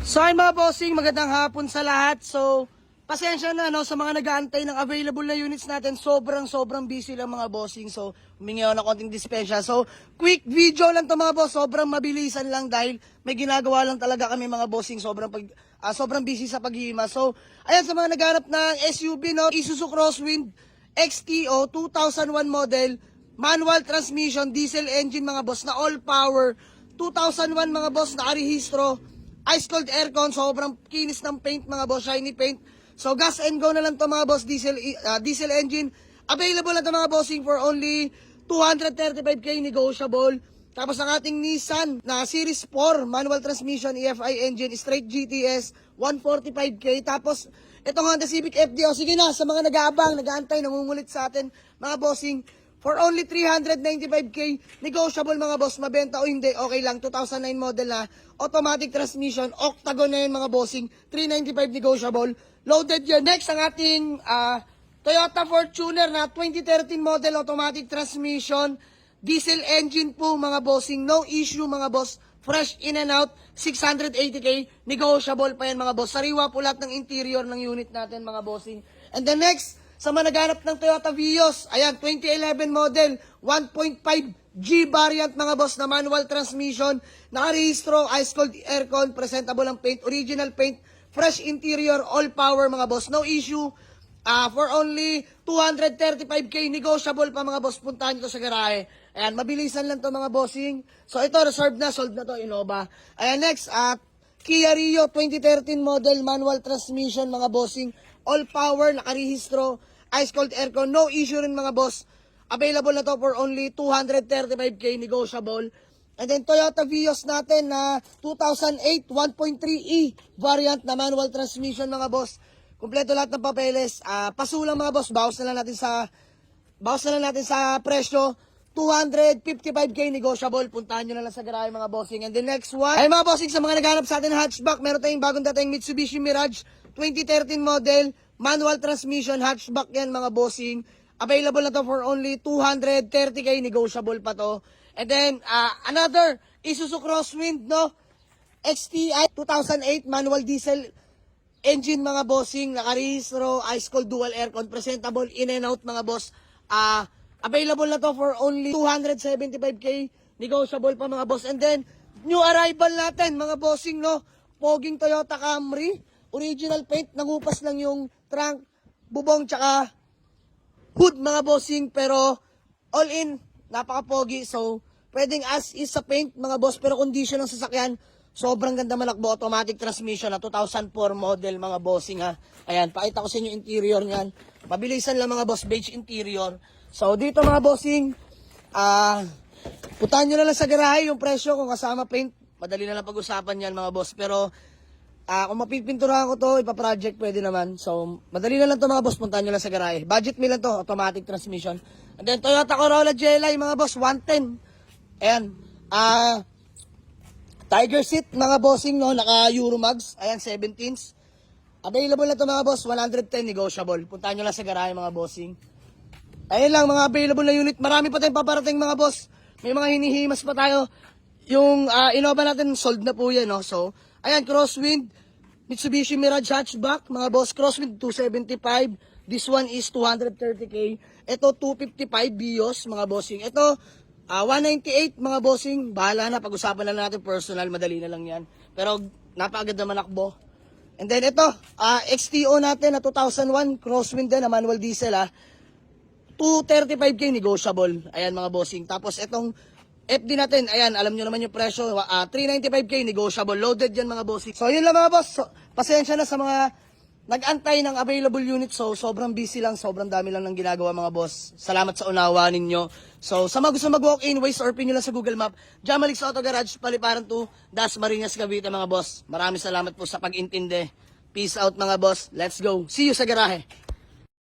So ay mga bossing, magandang hapon sa lahat. So, pasensya na no, sa mga nag-aantay ng available na units natin. Sobrang busy lang mga bossing. So, humingi ako ng konting dispensya. So, quick video lang to mga boss. Sobrang mabilisan lang dahil may ginagawa lang talaga kami mga bossing. Sobrang busy sa paghihima. So, ayan sa mga naghanap ng SUV no, Isuzu Crosswind XTO 2001 model, manual transmission, diesel engine mga boss na all power. 2001 mga boss, nakarehistro. Ice cold aircon, sobrang kinis ng paint mga boss, shiny paint. So gas and go na lang to mga boss, diesel engine. Available na to mga bossing for only 235k negotiable. Tapos ang ating Nissan na Series 4 manual transmission EFI engine straight GTS 145k. Tapos itong Honda Civic FD, sige na sa mga nag-aabang, nag-aantay, nangungulit sa atin mga bossing. For only 395k, negotiable mga boss, mabenta o hindi, okay lang. 2009 model na, automatic transmission, octagon na yun mga bossing, 395 negotiable. Loaded yun. Next, ang ating Toyota Fortuner na 2013 model, automatic transmission, diesel engine po mga bossing, no issue mga boss, fresh in and out, 680k, negotiable pa yan mga boss. Sariwa po lahat ng interior ng unit natin mga bossing. And the next, sa mga naghanap ng Toyota Vios, ayan, 2011 model, 1.5G variant mga boss na manual transmission, nakarehistro, ice cold aircon, presentable ang paint, original paint, fresh interior, all power mga boss, no issue. For only 235k, negotiable pa mga boss, puntahan nyo sa garahe. Ayan, mabilisan lang to mga bossing. So ito, reserved na, sold na to, Innova. Ayan, next, Kia Rio 2013 model, manual transmission mga bossing, all power, nakarehistro, ice cold aircon, no issue rin mga boss. Available na to for only 235k negotiable. And then Toyota Vios natin na 2008 1.3E variant na manual transmission mga boss. Kumpleto lahat ng papeles. Pasulang mga boss, bawas na lang natin sa presyo. 255k negotiable. Puntahan nyo na lang sa garahe mga bossing. And the next one, ay mga bossing, sa mga naghanap sa atin hatchback, meron tayong bagong dating Mitsubishi Mirage 2013 model, manual transmission, hatchback yan mga bossing. Available na to for only 230k, negotiable pa to. And then, another Isuzu Crosswind, no? XTI 2008, manual diesel engine mga bossing, nakarehistro, ice cold dual aircon, presentable, in and out mga boss. Available na to for only 275k, negotiable pa mga boss. And then, new arrival natin mga bossing, no? Poging Toyota Camry, original paint, nangupas lang yung trunk, bubong, tsaka hood mga bossing, pero all in, napaka-pogi. So, pwedeng as is sa paint mga boss, pero condition ng sasakyan, sobrang ganda malakbo, automatic transmission na 2004 model mga bossing ha. Ayan, pakita ko sa inyo interior niyan. Mabilisan lang mga boss, beige interior. So, dito mga bossing, putahan nyo na lang sa garahe yung presyo kung kasama paint. Madali na lang pag-usapan yan mga boss, pero kung mapipinturahan ko to, ipa-project pwede naman. So, madali na lang to mga boss, puntahan nyo lang sa garahe. Budget meal lang to, automatic transmission. And then, Toyota Corolla GLI mga boss, 110. Ayan. Tiger seat mga bossing, no, naka Euromags. Ayan, 17s. Available na to mga boss, 110 negotiable. Puntahan nyo lang sa garahe mga bossing. Ayun lang, mga available na unit. Marami pa tayong paparating mga boss. May mga hinihimas pa tayo. Yung Innova natin, sold na po yan, no. So, ayan, Crosswind, Mitsubishi Mirage hatchback, mga boss, Crosswind 275. This one is 230k. Ito 255 Vios, mga bossing. Ito 198 mga bossing. Bahala na, pag-usapan na natin personal, madali na lang 'yan. Pero napakaganda manakbo. And then ito, XTO natin na 2001 Crosswind din na manual diesel 235k negotiable. Ayan mga bossing. Tapos itong FD natin, ayan, alam nyo naman yung presyo, 395k negotiable, loaded yan mga bossing. So yun lang mga boss, pasensya na sa mga nag-antay ng available unit. So sobrang busy lang, sobrang dami lang ng ginagawa mga boss. Salamat sa unawa ninyo. So sa mga gusto mag-walk-in, Waze or pin nyo lang sa Google Map, Jamalix Auto Garage, Paliparan 2, Dasmariñas, Cavite mga boss. Maraming salamat po sa pag-intindi. Peace out mga boss, let's go. See you sa garahe.